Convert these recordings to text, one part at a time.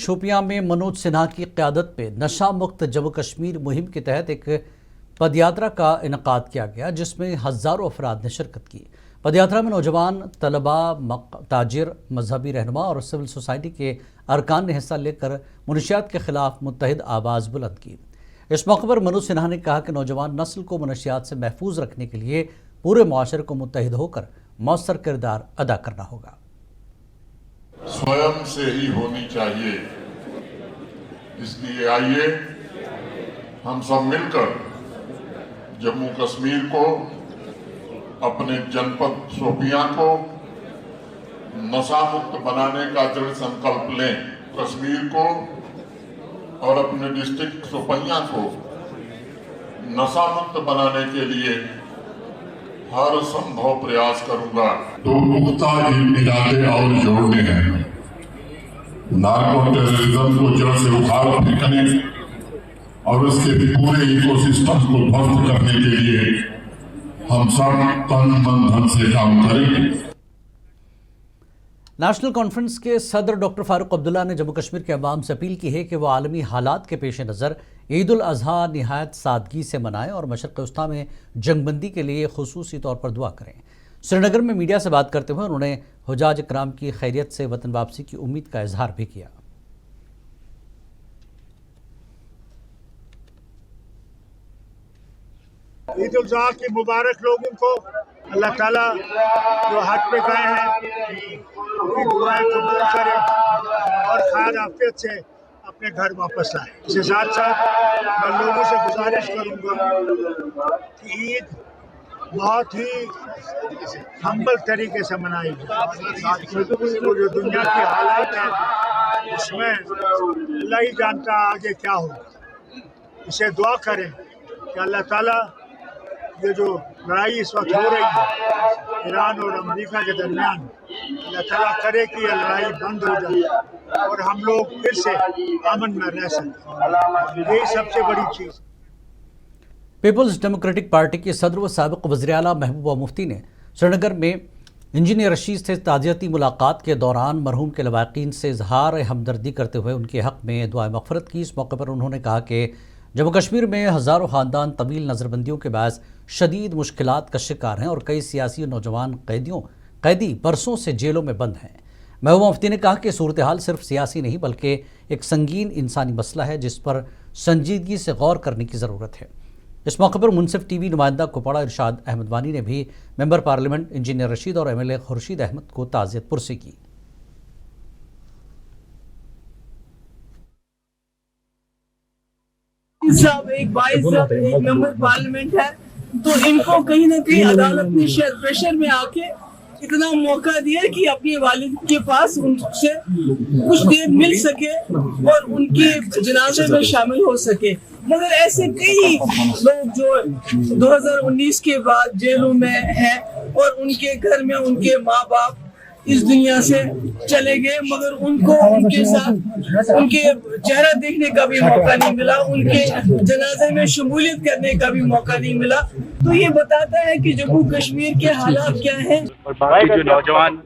शोपियां में मनोज सिन्हा की क़यादत में नशा मुक्त जम्मू कश्मीर मुहिम के तहत एक पदयात्रा का इनकाद किया गया, जिसमें हज़ारों अफराद ने शिरकत की। पदयात्रा में नौजवान, तलबा, ताजिर, मजहबी रहनुमा और सिविल सोसाइटी के अरकान ने हिस्सा लेकर मुनशियात के खिलाफ मुत्तहिद आवाज़ बुलंद की। इस मौके पर मनोज सिन्हा ने कहा कि नौजवान नस्ल को मुनशियात से महफूज रखने के लिए पूरे मुआशरे को मुत्तहिद होकर मौसर किरदार अदा करना होगा। स्वयं से ही होनी चाहिए। इसलिए आइए हम सब मिलकर जम्मू कश्मीर को, अपने जनपद शोपियां को नशा मुक्त बनाने का दृढ़ संकल्प लें। कश्मीर को और अपने डिस्ट्रिक्ट शोपियां को नशा मुक्त बनाने के लिए हर संभव प्रयास करूंगा। तो पुख्ता इरादे और जोड़ने हैं। नार्को टेररिज्म को जड़ से उखाड़ फेंकने और उसके पूरे इकोसिस्टम को ध्वस्त करने के लिए हम सब तन मन धन से काम करेंगे। नेशनल कॉन्फ्रेंस के सदर डॉक्टर फारूक अब्दुल्ला ने जम्मू कश्मीर के अवाम से अपील की है कि वो आलमी हालात के पेश नज़र ईद उल अजहा निहायत सादगी से मनाएं और मशरक़ वस्ता में जंगबंदी के लिए खुसूसी तौर पर दुआ करें। श्रीनगर में मीडिया से बात करते हुए उन्होंने हुजाज इकराम की खैरियत से वतन वापसी की उम्मीद का इजहार भी किया। ईद उल अजहा की मुबारक लोगों को अल्लाह ताला जो हज पे गए हैं उनकी दुआएं कबूल करे और खैर आफियत से अपने घर वापस लाए। इसके साथ साथ मैं लोगों से गुजारिश करूंगा कि ईद बहुत ही हम्बल तरीके से मनाई जाए। तो जो दुनिया की हालात है उसमें अल्लाह ही जानता आगे क्या होगा। इसे दुआ करें कि अल्लाह ताला ये जो लड़ाई इस वक्त हो रही है ईरान और अमेरिका के दरमियान, अल्लाह ताला करे कि ये लड़ाई बंद हो जाए और हम लोग फिर से अमन में रह सकें। यही सबसे बड़ी चीज़। पीपल्स डेमोक्रेटिक पार्टी के सदर व साबिक़ वज़ीर आला महबूबा मुफ्ती ने श्रीनगर में इंजीनियर रशीद से ताज़ियती मुलाकात के दौरान मरहूम के लवाकिन से इजहार हमदर्दी करते हुए उनके हक़ में दुआ मग़फ़िरत की। इस मौके पर उन्होंने कहा कि जम्मू कश्मीर में हज़ारों ख़ानदान तवील नज़रबंदियों के बायस शदीद मुश्किलात का शिकार हैं और कई सियासी और नौजवान कैदी बरसों से जेलों में बंद हैं। महबूबा मुफ्ती ने कहा कि सूरत हाल सिर्फ सियासी नहीं बल्कि एक संगीन इंसानी मसला है जिस पर संजीदगी से गौर करने की ज़रूरत है। इस मौके पर मुनसिफ टीवी नुमाइंदा कुपवाड़ा इरशाद अहमद वानी ने भी मेंबर पार्लियामेंट इंजीनियर रशीद और MLA खुर्शीद अहमद को ताज़ियत पुरसी की। साहब एक भाई साहब एक मेंबर पार्लियामेंट है, तो इनको कहीं ना कहीं अदालत ने शेयर प्रेशर में आके इतना मौका दिया कि अपने वालिद के पास उनसे कुछ देर मिल सके और उनके जनाजे में शामिल हो सके। मगर ऐसे कई लोग जो 2019 के बाद जेलों में हैं और उनके घर में उनके माँ बाप इस दुनिया से चले गए, मगर उनको उनके साथ उनके चेहरा देखने का भी मौका नहीं मिला, उनके जनाजे में शमूलियत करने का भी मौका नहीं मिला। तो ये बताता है कि जम्मू कश्मीर के हालात क्या हैं। और बाकी जो नौजवान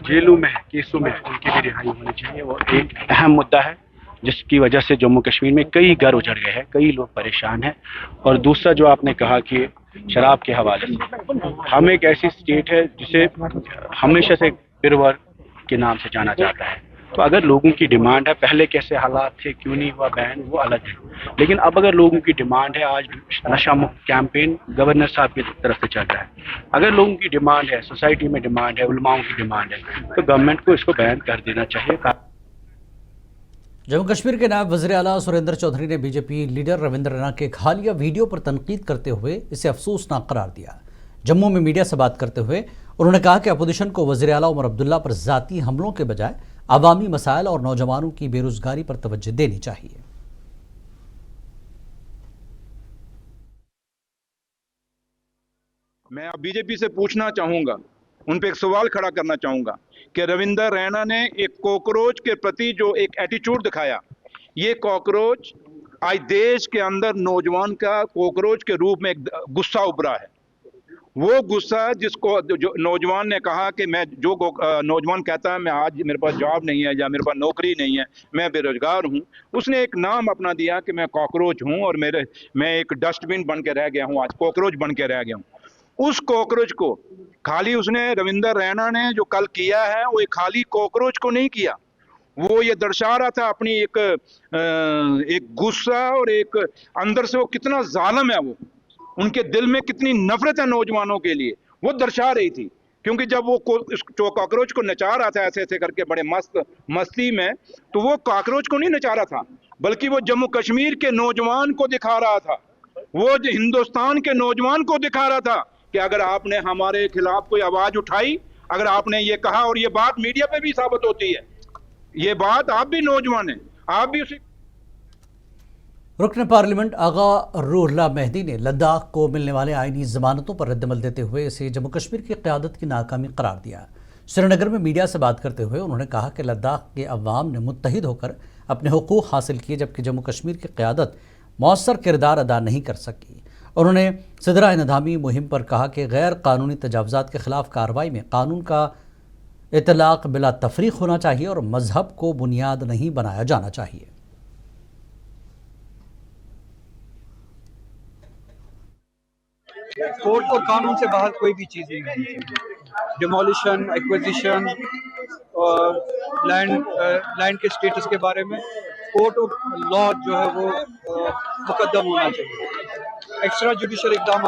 जेलों में है, केसों में, उनकी भी रिहाई होनी चाहिए। वो एक अहम मुद्दा है जिसकी वजह से जम्मू कश्मीर में कई घर उजड़ गए हैं, कई लोग परेशान हैं। और दूसरा जो आपने कहा कि शराब के हवाले से, हम एक ऐसी स्टेट है जिसे हमेशा से पिरवर के नाम से जाना जाता है। तो अगर लोगों की डिमांड है, पहले कैसे हालात थे, क्यों नहीं हुआ बैन, वो अलग है। लेकिन अब अगर लोगों की डिमांड है, आज नशा मुक्त कैंपेन गवर्नर साहब की तरफ से चल रहा है, अगर लोगों की डिमांड है, सोसाइटी में डिमांड है, उलमाओं की डिमांड है, तो गवर्नमेंट को इसको बैन कर देना चाहिए। जम्मू कश्मीर के नायब वज़ीर आला सुरेंद्र चौधरी ने बीजेपी लीडर रविंद्र रैना के एक हालिया वीडियो पर तनकीद करते हुए इसे अफसोसनाक करार दिया। जम्मू में मीडिया से बात करते हुए उन्होंने कहा कि अपोजिशन को वज़ीर आला उमर अब्दुल्ला पर ज़ाती हमलों के बजाय अवामी मसाइल और नौजवानों की बेरोजगारी पर तवज्जो देनी चाहिए। मैं अब बीजेपी से पूछना चाहूंगा, उन पे एक सवाल खड़ा करना चाहूंगा कि रविंद्र रैना ने एक कॉकरोच के प्रति जो एक एटीट्यूड दिखाया, ये कॉकरोच आज देश के अंदर नौजवान का कॉकरोच के रूप में एक गुस्सा उभरा है। वो गुस्सा जिसको जो नौजवान ने कहा कि मैं जो नौजवान कहता है मैं आज मेरे पास जॉब नहीं है या मेरे पास नौकरी नहीं है, मैं बेरोजगार हूँ, उसने एक नाम अपना दिया कि मैं कॉकरोच हूँ और मैं एक डस्टबिन बन के रह गया हूँ, आज कॉकरोच बन के रह गया हूँ। उस कॉकरोच को खाली उसने रविंदर रैना ने जो कल किया है वो खाली कॉकरोच को नहीं किया, वो ये दर्शा रहा था अपनी एक गुस्सा और एक अंदर से वो कितना जालिम है, वो उनके दिल में कितनी नफरत है नौजवानों के लिए, वो दर्शा रही थी। क्योंकि जब वो कॉकरोच को नचा रहा था ऐसे ऐसे करके बड़े मस्ती में, तो वो कॉकरोच को नहीं नचा रहा था, बल्कि वो जम्मू कश्मीर के नौजवान को दिखा रहा था, वो हिंदुस्तान के नौजवान को दिखा रहा था कि अगर आपने हमारे खिलाफ कोई आवाज उठाई, अगर आपने ये कहा, और ये बात मीडिया पे भी साबित होती है, ये बात आप भी नौजवान हैं, आप भी उसी। रुकन पार्लियामेंट आगा रूहुल्लाह मेहदी ने लद्दाख को मिलने वाले आईनी जमानतों पर रद्दमल देते हुए इसे जम्मू कश्मीर की क़यादत की नाकामी करार दिया। श्रीनगर में मीडिया से बात करते हुए उन्होंने कहा कि लद्दाख के अवाम ने मुत्तहिद होकर अपने हुकूक हासिल किए, जबकि जम्मू कश्मीर की क़यादत मौसर किरदार अदा नहीं कर सकी। उन्होंने सिदरा इंतज़ामी मुहिम पर कहा कि गैर कानूनी तजावुज़ात के ख़िलाफ़ कार्रवाई में कानून का इतलाक़ बिला तफरीक होना चाहिए और मजहब को बुनियाद नहीं बनाया जाना चाहिए। कोर्ट और कानून से बाहर कोई भी चीज़ नहीं होनी चाहिए। डिमोलिशन, एक्विजिशन और लैंड के स्टेटस के बारे में कोर्ट और लॉ जो है वो मुकद्दम होना चाहिए। एक्स्ट्रा जुडिशल इक़दाम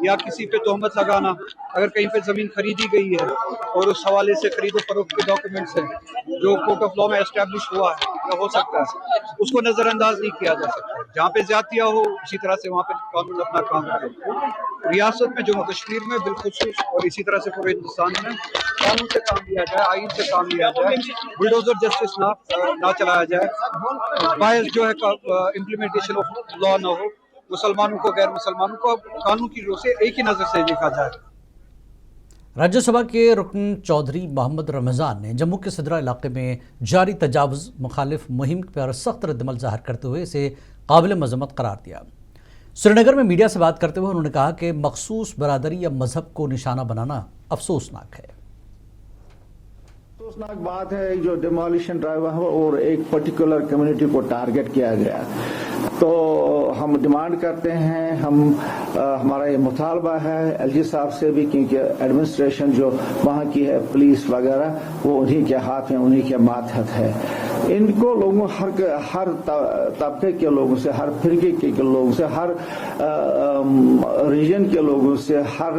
या किसी पे तोहमत लगाना, अगर कहीं पे ज़मीन खरीदी गई है और उस हवाले से खरीदो फरोख्त के डॉक्यूमेंट्स हैं जो कोर्ट ऑफ लॉ में एस्टैब्लिश हुआ है या हो सकता है, उसको नज़रअंदाज नहीं किया जा सकता। जहाँ पे ज़्यादतियाँ हो इसी तरह से वहाँ पे कानून अपना काम करे। रियासत में जम्मू कश्मीर में बिलखुसूस और इसी तरह से पूरे हिंदुस्तान में कानून से काम लिया जाए, आइन से काम लिया जाए, बुलडोजर जस्टिस ना चलाया जाए, बायस जो है इम्प्लीमेंटेशन ऑफ लॉ ना हो, मुसलमानों को गैर मुसलमानों को कानून की रोह से एक ही नज़र से देखा जाए। राज्यसभा के रुकन चौधरी मोहम्मद रमज़ान ने जम्मू के सिदरा इलाके में जारी तजावुज़ मुखालिफ मुहिम पर सख्त रद्दमल ज़ाहिर करते हुए इसे काबिल मज़म्मत करार दिया। श्रीनगर में मीडिया से बात करते हुए उन्होंने कहा कि मखसूस बरादरी या मजहब को निशाना बनाना अफसोसनाक है। अफसोसनाक बात है जो डिमोलिशन ड्राइव है और एक पर्टिकुलर कम्युनिटी को टारगेट किया गया, तो हम डिमांड करते हैं, हमारा ये मुतालबा है एलजी साहब से भी, क्योंकि एडमिनिस्ट्रेशन जो वहाँ की है पुलिस वगैरह वो उन्हीं के हाथ में, उन्हीं के मातहत है। इनको लोगों हर तबके के लोगों से, हर फिरके के लोगों से, हर रीजन के लोगों से, हर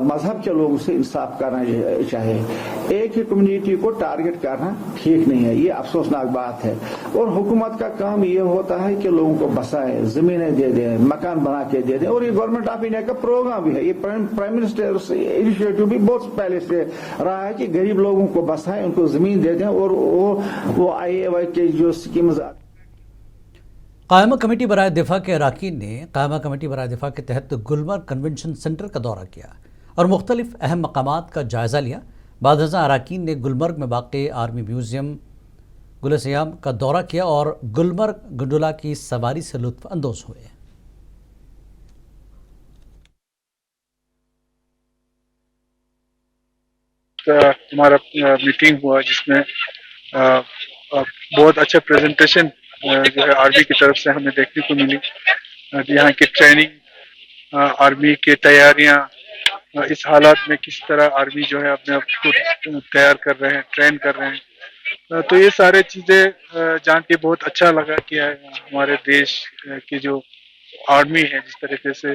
मजहब के लोगों से इंसाफ करना चाहिए। एक ही कम्युनिटी को टारगेट करना ठीक नहीं है, ये अफसोसनाक बात है। और हुकूमत का काम ये होता है कि लोगों को बसाए, जमीनें दे दें, मकान बना के दे दें, और ये गवर्नमेंट ऑफ इंडिया का प्रोग्राम भी है, ये प्राइम मिनिस्टर इनिशिएटिव भी बहुत पहले से रहा है कि गरीब लोगों को बसाएं, उनको जमीन दे दें, और वो IAY के जो स्कीम्स। कायमा कमेटी बराए दिफा के अरकान ने कायमा कमेटी बराए दिफा के तहत गुलमर्ग कन्वेंशन सेंटर का दौरा किया और मुख्तलिफ अहम मकामात का जायज़ा लिया। बाद अरकान ने गुलमर्ग में वाक़ आर्मी म्यूज़ियम गुलसियाम का दौरा किया और गुलमर्ग गंडोला की सवारी से लुत्फ़ अंदोज़ हुए। हमारा मीटिंग हुआ जिसमें बहुत अच्छा प्रेजेंटेशन जो है आर्मी की तरफ से हमें देखने को मिली। यहाँ की ट्रेनिंग, आर्मी की तैयारियाँ, इस हालात में किस तरह आर्मी जो है अपने आप को तैयार कर रहे हैं, ट्रेन कर रहे हैं, तो ये सारे चीज़ें जान के बहुत अच्छा लगा कि हमारे देश की जो आर्मी है जिस तरीके से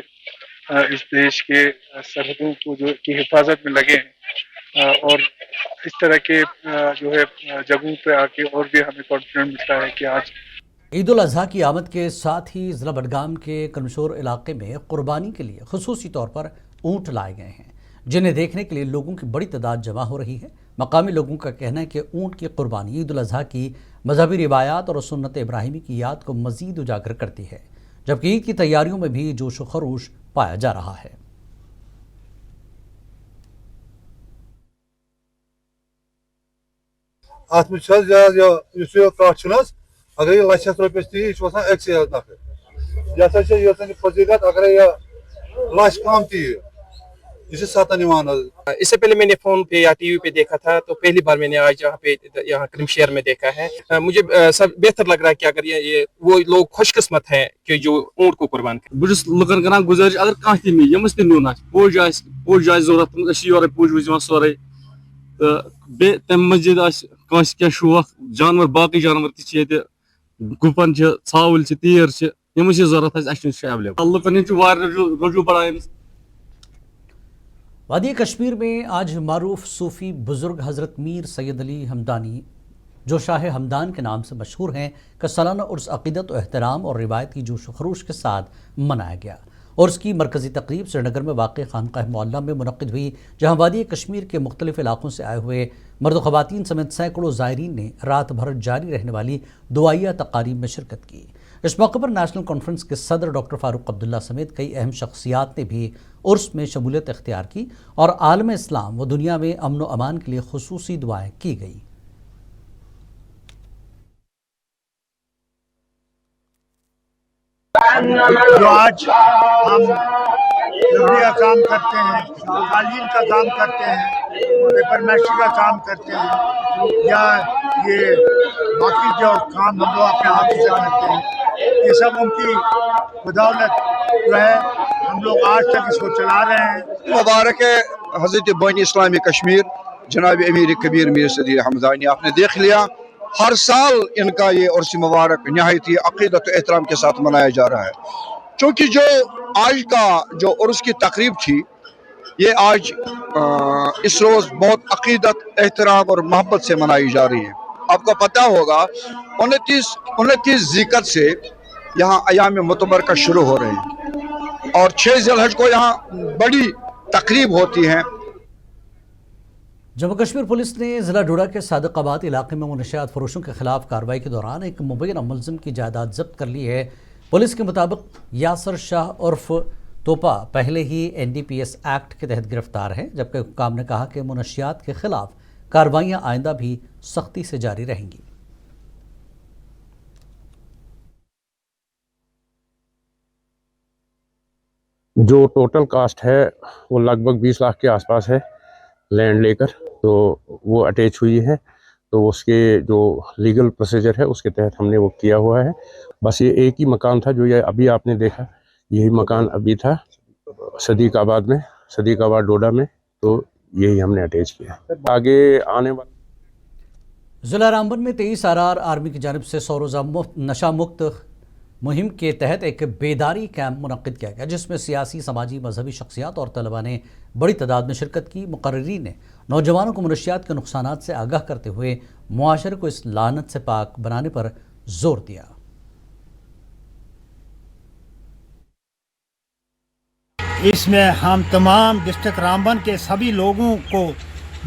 इस देश के सरहदों को जो की हिफाजत में लगे हैं, और इस तरह के जो है जगहों पे आके और भी हमें कॉन्फिडेंस मिलता है कि आज ईद उल अज़हा की आमद के साथ ही ज़िला बडगाम के कमशोर इलाके में कुर्बानी के लिए खुसूसी तौर पर ऊँट लाए गए हैं, जिन्हें देखने के लिए लोगों की बड़ी तादाद जमा हो रही है। मकामी लोगों का कहना है कि ऊँट की कुर्बानी ईद उल अज़हा की मजहबी रिवायात और सुन्नत इब्राहिमी की याद को मज़ीद उजागर करती है, जबकि ईद की तैयारियों में भी जोश व खरोश पाया जा रहा है। अगर ये लक्षस रुपये ती यह अक्सर नफर यह फजीलत अगर यह लच कम ती इसे सातन ईमान। इससे पहले मैंने फोन पे या टीवी पे देखा था, तो पहली बार मैंने आज यहाँ क्रिम शेयर में देखा है। मुझे सब बेहतर लग रहा है कि अगर ये वो लोग खुशकिस्मत हैं कि जो ऊंट को कुर्बान कर। बहुत लुकन कर गुजारिश अगर कह यमस तुन पोज जरूरत योर पोज वुज सोरे तो तम मजिद क्या शौक जानवर बाकी जानवर ते गुपन छावल तीर यम जरूरत एवेलेबल लुकन रजू बढ़ान। वादी कश्मीर में आज मारूफ सूफ़ी बुज़ुर्ग हज़रत मीर सैयद अली हमदानी, जो शाह हमदान के नाम से मशहूर हैं, का सालाना उर्स अक़ीदत और एहतराम और रिवायती जोश व खरूश के साथ मनाया गया। उर्स की मरकज़ी तक़रीब श्रीनगर में वाक़ खानक़ाह मौला में मुनक़्क़िद हुई, जहाँ वादी कश्मीर के मुख्तलिफ़ इलाक़ों से आए हुए मर्द व ख़वातीन समेत सैकड़ों ज़ायरीन ने रात भर जारी रहने वाली दुआइया तक़ारीब में शिरकत की। इस मौके पर नेशनल कॉन्फ्रेंस के सदर डॉक्टर फ़ारूक अब्दुल्ला समेत कई अहम शख्सियात ने भी उर्स में शमूलियत इख्तियार की और आलम इस्लाम व दुनिया में अमन व अमान के लिए खुसूसी दुआएं की गई। जो आज हम लकड़ी का काम करते हैं, कालीन का काम करते हैं, पेपर मैशी का काम करते हैं, या ये बाकी जो काम हम लोग अपने हाथ से करते हैं, ये सब उनकी बदौलत जो है हम लोग आज तक इसको चला रहे हैं। मुबारक है हज़रत बानी इस्लामी कश्मीर जनाब अमीर कबीर मीर सैयद अली हमदानी। आपने देख लिया हर साल इनका ये उर्स मुबारक निहायत ही अक़ीदत और एहतराम के साथ मनाया जा रहा है, क्योंकि जो आज का जो उर्स की तकरीब थी ये आज इस रोज़ बहुत अक़ीदत एहतराम और मोहब्बत से मनाई जा रही है। आपको पता होगा 29 ज़िक़त से यहाँ अयाम मुतबरका शुरू हो रहे हैं और 6 ज़िलहज को यहाँ बड़ी तकरीब होती है। जम्मू कश्मीर पुलिस ने ज़िला डोडा के सादिकाबाद इलाके में मुनशियात फरोशों के खिलाफ कार्रवाई के दौरान एक मुबैना मुलजिम की जायदाद जब्त कर ली है। पुलिस के मुताबिक यासर शाह उर्फ तोपा पहले ही NDPS एक्ट के तहत गिरफ्तार है, जबकि हुक्काम ने कहा कि मुनशियात के खिलाफ कार्रवाइयाँ आइंदा भी सख्ती से जारी रहेंगी। जो टोटल कास्ट है वो लगभग 20 लाख के आसपास है लैंड लेकर, तो वो अटैच हुई है, तो उसके जो लीगल प्रोसीजर है उसके तहत हमने वो किया हुआ है। बस ये एक ही मकान था जो ये अभी आपने देखा, यही मकान अभी था सदीकाबाद में, सदीकाबाद डोडा में, तो यही हमने अटैच किया। आगे आने वाले ज़िला रामबन में 23 RR आर्मी की जानिब से 100 रोज़ा नशा मुक्त मुहिम के तहत एक बेदारी कैंप मुनक़्क़िद किया गया, जिसमें सियासी, समाजी, मजहबी शख्सियात और तलबा ने बड़ी तादाद में शिरकत की। मुक़र्रिरीन ने नौजवानों को मनशियात के नुकसानात से आगाह करते हुए मुआशरे को इस लानत से पाक बनाने पर जोर दिया। इसमें हम तमाम डिस्ट्रिक्ट रामबन के सभी लोगों को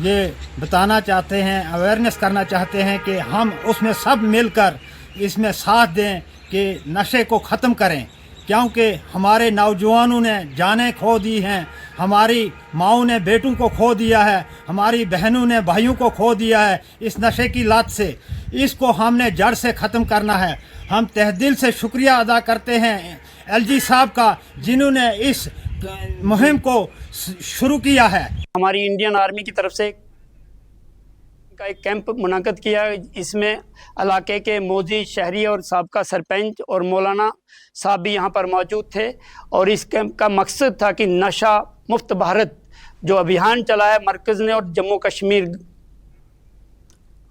ये बताना चाहते हैं, अवेयरनेस करना चाहते हैं कि हम उसमें सब मिलकर इसमें साथ दें कि नशे को ख़त्म करें, क्योंकि हमारे नौजवानों ने जानें खो दी हैं, हमारी माओं ने बेटों को खो दिया है, हमारी बहनों ने भाइयों को खो दिया है इस नशे की लत से। इसको हमने जड़ से ख़त्म करना है। हम तहे दिल से शुक्रिया अदा करते हैं LG साहब का, जिन्होंने इस मुहिम को शुरू किया है। हमारी इंडियन आर्मी की तरफ से का एक कैंप मुनाकिद किया, इसमें इलाके के मौजी शहरी और साबका सरपंच और मौलाना साहब भी यहाँ पर मौजूद थे, और इस कैंप का मकसद था कि नशा मुफ्त भारत जो अभियान चलाया मरकज़ ने और जम्मू कश्मीर।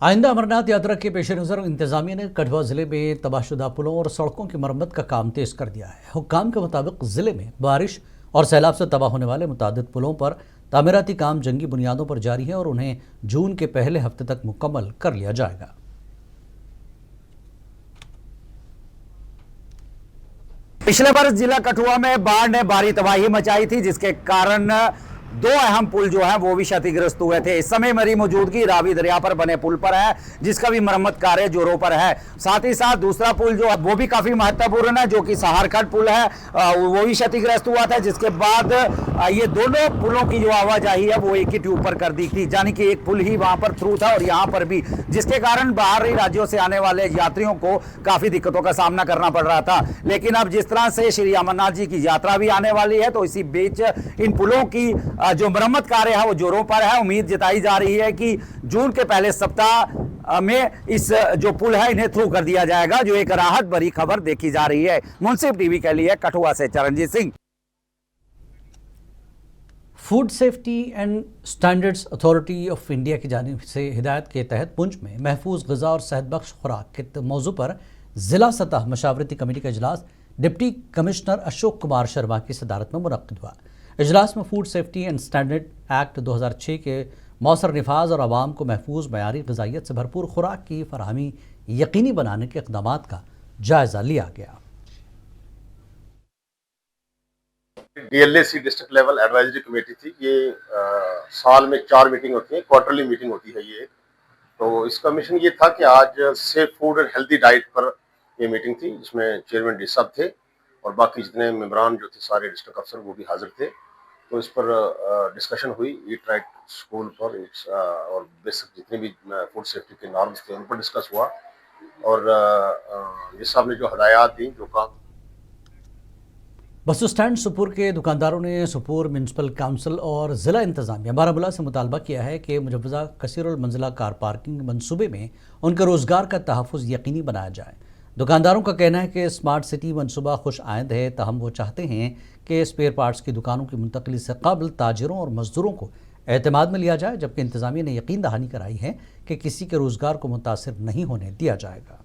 आइंदा अमरनाथ यात्रा के पेश नज़र इंतज़ामिया ने कठुआ ज़िले में तबाहशुदा पुलों और सड़कों की मरम्मत का काम तेज़ कर दिया है। हुक्काम के मुताबिक ज़िले में बारिश और सैलाब से तबाह होने वाले मुतादिद पुलों पर तामीराती काम जंगी बुनियादों पर जारी है और उन्हें जून के पहले हफ्ते तक मुकम्मल कर लिया जाएगा। पिछले वर्ष जिला कठुआ में बाढ़ ने भारी तबाही मचाई थी, जिसके कारण 2 अहम पुल जो है वो भी क्षतिग्रस्त हुए थे। इस समय मेरी मौजूदगी रावी दरिया पर बने पुल पर है, जिसका भी मरम्मत कार्य जोरों पर है। साथ ही साथ दूसरा पुल जो है वो भी काफी महत्वपूर्ण है, जो कि सहारखट पुल है, वो भी क्षतिग्रस्त हुआ था, जिसके बाद ये दोनों पुलों की जो आवाजाही है वो एक ही ट्यूब पर कर दी थी, यानी कि एक पुल ही वहां पर थ्रू था और यहाँ पर भी, जिसके कारण बाहरी राज्यों से आने वाले यात्रियों को काफी दिक्कतों का सामना करना पड़ रहा था। लेकिन अब जिस तरह से श्री अमरनाथ जी की यात्रा भी आने वाली है, तो इसी बीच इन पुलों की जो मरम्मत कार्य है वो जोरों पर है। उम्मीद जताई जा रही है कि जून के पहले सप्ताह में इस जो पुल है इन्हें थ्रू कर दिया जाएगा, जो एक राहत भरी खबर देखी जा रही है। मुंसिफ टीवी के लिए कठुआ से Charanjit Singh. Food safety and standards authority of India की जानिब से हिदायत के तहत पुंछ में महफूज ग़िज़ा और सेहत बख्श खुराक के मौजू पर ज़िला सतह मशावरती कमेटी का इजलास डिप्टी कमिश्नर अशोक कुमार शर्मा की सदारत में मुनक़्क़िद हुआ। इजलास में food safety and standard act 2006 के मौसर नफाज और आवाम को महफूज मयारी ग़िज़ाइयत से भरपूर खुराक की फराहमी यकीनी बनाने के इक़दामात का जायज़ा लिया गया। DLAC district level advisory committee थी। ये साल में 4 मीटिंग होती है, क्वार्टरली मीटिंग होती है ये। तो इसका मिशन ये था कि आज safe food and healthy diet पर ये मीटिंग थी, जिसमें चेयरमैन डी साहब थे और बाकी जितने मेंबरान जो थे सारे डिस्ट्रिक्ट अफसर वो भी हाजिर थे। तो इस पर डिस्कशन हुई ईट राइट स्कूल पर और बेसिक जितने भी फूड सेफ्टी के नॉर्म्स थे उन पर डिस्कस हुआ। और डी साहब ने जो हदायत दी, जो काम बस स्टैंड सुपुर के दुकानदारों ने सुपुर म्यूनसिपल काउंसिल और ज़िला इंतज़ामिया बारामूला से मुतालबा किया है कि मुजव्वज़ा कसीरुल मंजिला कार पार्किंग मनसूबे में उनके रोज़गार का तहफ़्फ़ुज़ यकीनी बनाया जाए। दुकानदारों का कहना है कि स्मार्ट सिटी मनसूबा खुश आइंद है, तहम वो चाहते हैं कि स्पेयर पार्ट्स की दुकानों की मुंतकली से कबल ताजिरों और मजदूरों को एतमाद में लिया जाए, जबकि इंतज़ामिया ने यकीन दहानी कराई है कि किसी के रोज़गार को मुतासिर नहीं होने दिया जाएगा।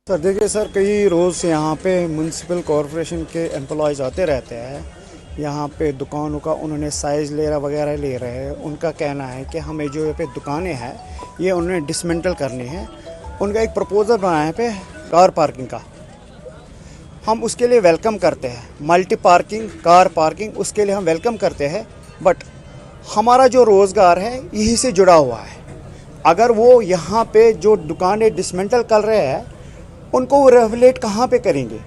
सर देखिए सर, कई रोज़ यहाँ पे म्यूनसिपल कॉरपोरेशन के एम्प्लॉयज़ आते रहते हैं यहाँ पे दुकानों का, उन्होंने साइज़ वगैरह ले रहे हैं। उनका कहना है कि हमें जो यहाँ पे दुकानें हैं ये उन्होंने डिसमेंटल करनी है। उनका एक प्रपोज़ल बनाया है पे कार पार्किंग का, हम उसके लिए वेलकम करते हैं। मल्टी पार्किंग, कार पार्किंग, उसके लिए हम वेलकम करते हैं। बट हमारा जो रोज़गार है यही से जुड़ा हुआ है। अगर वो यहाँ पे जो दुकानें डिसमेंटल कर रहे हैं उनको वो रेगुलेट कहाँ पे करेंगे।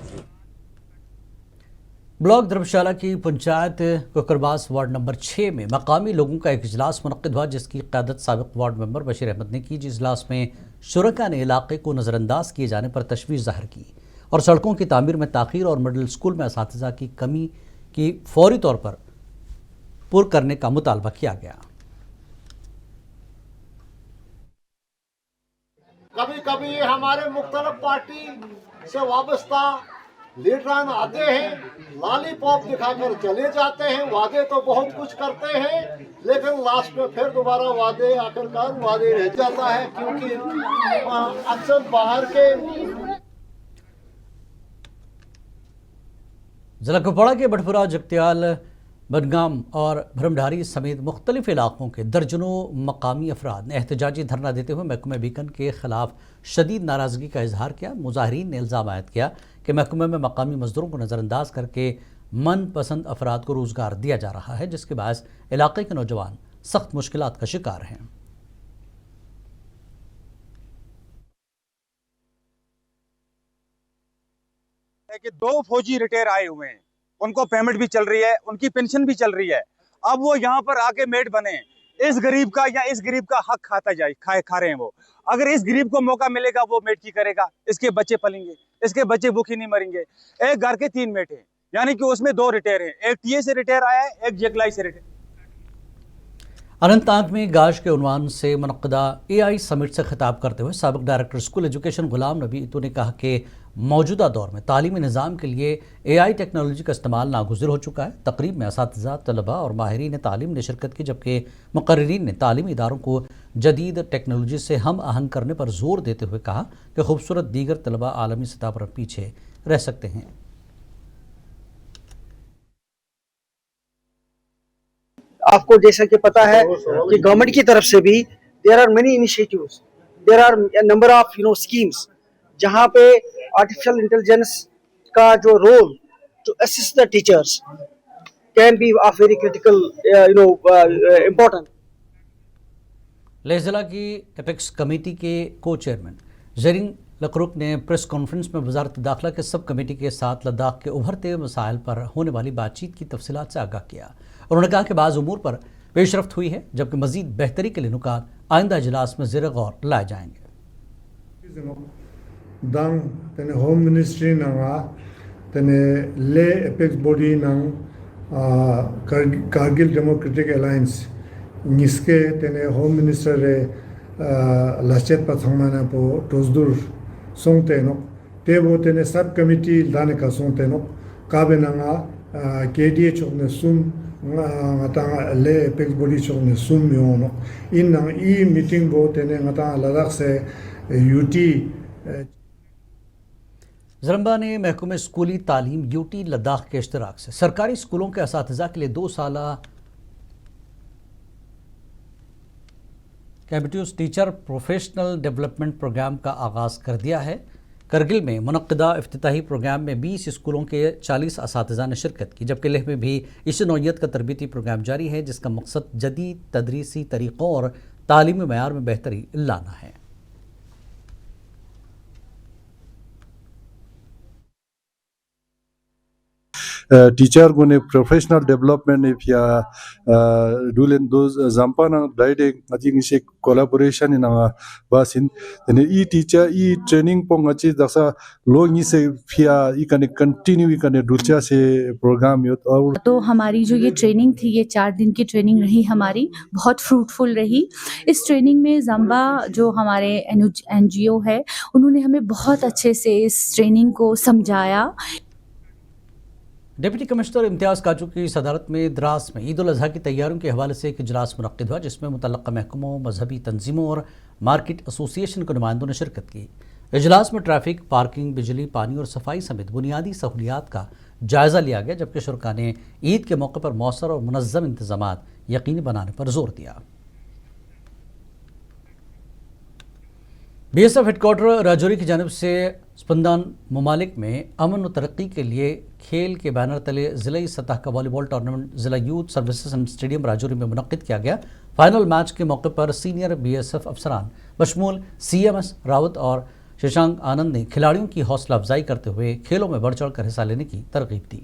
ब्लॉक धर्मशाला की पंचायत कोकरबास वार्ड नंबर 6 में मकामी लोगों का एक इजलास मुनक़्क़िद हुआ, जिसकी क़यादत साबिक़ वार्ड मेंबर बशीर अहमद ने की। जिस इजलास में शुरका ने इलाके को नज़रअंदाज किए जाने पर तशवीश ज़ाहिर की और सड़कों की तामीर में ताख़ीर और मिडिल स्कूल में असातिज़ा की कमी की फौरी तौर पर पुर करने का मुतालबा किया गया। कभी कभी हमारे मुख्तलिफ पार्टी से वाबस्ता लीडरान आते हैं, लॉलीपॉप दिखाकर चले जाते हैं। वादे तो बहुत कुछ करते हैं लेकिन लास्ट में फिर दोबारा वादे आखिरकार वादे रह जाता है, क्योंकि अक्सर बाहर के। जिला कुपवाड़ा के बटपुरा, जगत्याल, बनगाम और भरमढारी समेत मुख्तलिफ इलाकों के दर्जनों मकामी अफराद ने एहतजाजी धरना देते हुए महकमे बीकन के खिलाफ शदीद नाराज़गी का इजहार किया। मुजाहिरीन ने इल्ज़ाम आयद किया कि महकमे में मकामी मजदूरों को नज़रअंदाज करके मनपसंद अफराद को रोज़गार दिया जा रहा है, जिसके बायस इलाके के नौजवान सख्त मुश्किलात का शिकार हैं। कि 2 फौजी रिटायर आए हुए हैं, उनको पेमेंट भी चल रही है, उनकी पेंशन भी चल रही है। अब वो यहाँ पर आके मेट बने, इस गरीब का या इस गरीब का हक खा रहे हैं वो। अगर इस गरीब को मौका मिलेगा वो मेट की करेगा, इसके बच्चे पलेंगे, इसके बच्चे भूखे नहीं मरेंगे। एक घर के 3 मेट हैं, यानी कि उसमें 2 रिटायर हैं, एक टीए से रिटायर आया है, एक जगलाई से रिटायर। अनंतनाग में गाश के उन्वान से मुनक़्क़िदा AI समिट से खिताब करते हुए साबिक़ director school education Ghulam Nabi इतू ने कहा कि मौजूदा दौर में तालीमी निज़ाम के लिए AI टेक्नोलॉजी का इस्तेमाल नागुज़िर हो चुका है। तकरीब में असातिज़ा, तलबा और माहिरीन तालीम ने शिरकत की, जबकि मुक़र्रिरीन ने तालीमी इदारों को जदीद टेक्नोलॉजी से हम आहंग करने पर जोर देते हुए कहा कि खूबसूरत दीगर तलबा आलमी सतह पर पीछे रह सकते हैं। आपको जैसा कि पता है कि गवर्नमेंट की तरफ से भी there are many initiatives, there are number of schemes जहां पे आर्टिफिशियल इंटेलिजेंस का जो role to assist the teachers can be of very critical important. Leh जिला की एपेक्स कमेटी के को चेयरमैन जरीन लकरुक ने प्रेस कॉन्फ्रेंस में वजारत दाखिला के सब कमेटी के साथ लद्दाख के उभरते मसाइल पर होने वाली बातचीत की तफसीलात से आगाह किया। उन्होंने कहा कि बाज़ उमूर पर पेशरफ्त हुई है, जबकि मजीद बेहतरी के लिए नुकात आइंदा इजलास में ज़ेर गौर लाए जाएंगे। दंग तने होम मिनिस्ट्री नंगा तेने ले apex body now Kargil democratic alliance निस्के तेने होम मिनिस्टर रे लाचेत पाथंगना पो टोजदुर सोंगते नो तेबो तेने सब कमिटी दाने का सोंगते no काबेनांगा KDA चोकने sum ngata le apex body chokne sum yono in nang e meeting bo tene ngata ladakh se UT ज़रंबा ने महकमे स्कूली तालीम यूटी लद्दाख के इश्तराक से सरकारी स्कूलों के असातिज़ा के लिए 2 साला कैबिट्यूस टीचर प्रोफेशनल डेवलपमेंट प्रोग्राम का आगाज़ कर दिया है। करगिल में मुनक्किदा इफ्तिताही प्रोग्राम में 20 स्कूलों के 40 असातिज़ा ने शिरकत की, जबकि लेह में भी इस नौइयत का तरबीती प्रोग्राम जारी है, जिसका मकसद जदीद तदरीसी तरीक़ों और तालीमी मयार में बेहतरी लाना है। टीचर गुने प्रोफेशनल डेवलपमेंट इफिया डुलेन दोज जाम्पाना डाइडे अजिंग से कोलैबोरेशन इन बासिन तने ई टीचर ई ट्रेनिंग पोंग अच्छी दसा लोग इसे फिया ई कने कंटिन्यू ई कने दुर्चा से प्रोग्राम यो और तो हमारी जो ये ट्रेनिंग थी, ये 4 दिन की ट्रेनिंग रही हमारी, बहुत फ्रूटफुल रही। इस ट्रेनिंग में ज़म्बा जो हमारे NGO है, उन्होंने हमें बहुत अच्छे से इस ट्रेनिंग को समझाया। डिप्टी कमिश्नर इम्तियाज़ काजू की सदारत में द्रास में ईद उल अज़हा की तैयारियों के हवाले से एक इजलास मुनक्किद हुआ, जिसमें मुतल्लक़ा महकमों, मजहबी तंजीमों और मार्केट एसोसिएशन के नुमाइंदों ने शिरकत की। इजलास में ट्रैफिक, पार्किंग, बिजली, पानी और सफाई समेत बुनियादी सहूलियात का जायज़ा लिया गया, जबकि शुरका ने ईद के मौके पर मौसर और मुनज़्ज़म इंतज़ामात यकीनी बनाने पर जोर दिया। BSF हेडक्वार्टर राजौरी की जानिब से स्पंदन ममालिक में अमन व तरक्की के लिए खेल के बैनर तले ज़िलाई सतह का वॉलीबॉल टूर्नामेंट ज़िला youth services and stadium Rajouri में मुनक्किद किया गया। फाइनल मैच के मौके पर सीनियर BSF अफसरान बशमूल CMS रावत और शशांक आनंद ने खिलाड़ियों की हौसला अफजाई करते हुए खेलों में बढ़ चढ़ कर हिस्सा लेने की तरगीब दी।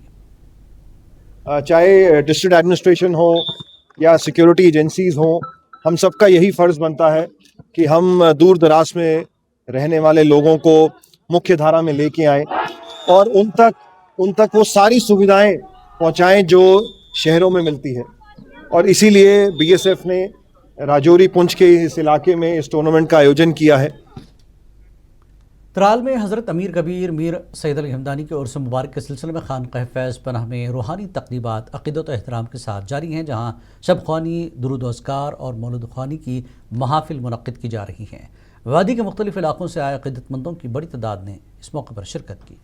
चाहे डिस्ट्रिक्ट एडमिनिस्ट्रेशन हो या सिक्योरिटी एजेंसीज हो, हम सबका यही फ़र्ज़ बनता है कि हम दूर दराज में रहने वाले लोगों को मुख्य धारा में लेके आएँ और उन तक वो सारी सुविधाएं पहुंचाएं जो शहरों में मिलती है। और इसीलिए BSF ने राजौरी पुंछ के इस इलाके में इस टूर्नामेंट का आयोजन किया है। त्राल में हज़रत अमीर कबीर मीर सैयद अली हमदानी के उर्स मुबारक के सिलसिले में खानकाह फैज़ पनाह में रूहानी तक़रीबात अक़ीदत व एहतराम के साथ जारी हैं, जहाँ शब ख़्वानी, दुरूद व अस्कार और मौलूद ख़्वानी की महाफिल मुनक़्क़िद की जा रही हैं। वादी के मुख्तलिफ़ इलाक़ों से आए अक़ीदतमंदों की बड़ी तादाद ने इस मौके पर शिरकत की।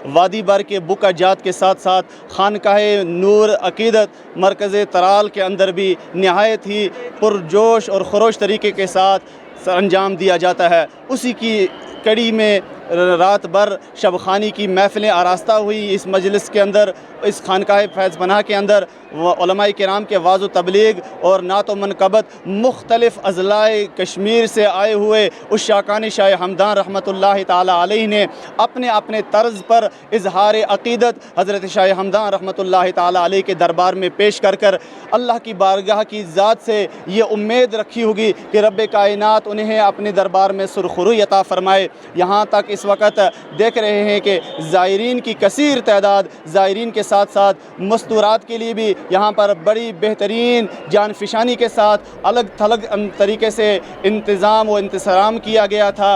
वादी भर के बुक अजात के साथ साथ खानकाह नूर अक़ीदत मरकज़ तराल के अंदर भी नहायत ही पुरजोश और खरोश तरीके के साथ अंजाम दिया जाता है। उसी की कड़ी में रात भर शब खानी की महफ़िलें आरास्ता हुई। इस मजलिस के अंदर, इस खानकाह फैज़ पनाह के अंदर उलमाए किराम के वाज़ तबलीग और नात व मनक़बत मुख्तलिफ़ अज़लाए कश्मीर से आए हुए उस शाकानी शाह हमदान रहमतुल्लाहि ताला अलैहि ने अपने अपने तर्ज़ पर इजहार अक़ीदत हज़रत शाह हमदान रहमतुल्लाहि ताला अलैहि के दरबार में पेश कर कर अल्लाह की बारगाह की ज़ात से ये उम्मीद रखी होगी कि रब्बे कायनात उन्हें अपने दरबार में सुरखुरुई अता फ़रमाए। यहाँ तक इस वक्त देख रहे हैं कि ज़ायरीन की कसीर तादाद, ज़ायरीन के साथ साथ मस्तूरात के लिए भी यहाँ पर बड़ी बेहतरीन जानफिशानी के साथ अलग थलग तरीके से इंतज़ाम व इंतज़ाम किया गया था।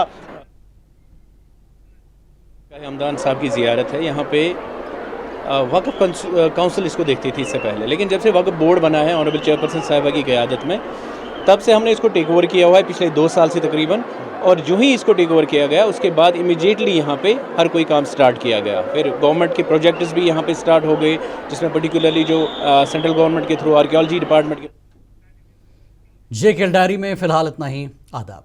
हमदान साहब की ज़ियारत है यहाँ पे। वक़्फ़ काउंसिल इसको देखती थी इससे पहले, लेकिन जब से वक़्फ़ बोर्ड बना है ऑनरेबल चेयरपर्सन साहिबा की क़यादत में, तब से हमने इसको टेक ओवर किया हुआ है पिछले 2 साल से तकरीबन। और जो ही इसको टेक ओवर किया गया उसके बाद इमीडिएटली यहाँ पे हर कोई काम स्टार्ट किया गया। फिर गवर्नमेंट के प्रोजेक्ट्स भी यहाँ पे स्टार्ट हो गए, जिसमें पर्टिकुलरली जो सेंट्रल गवर्नमेंट के थ्रू आर्कियोलॉजी डिपार्टमेंट के। JKL डायरी में फ़िलहाल इतना ही। आदाब।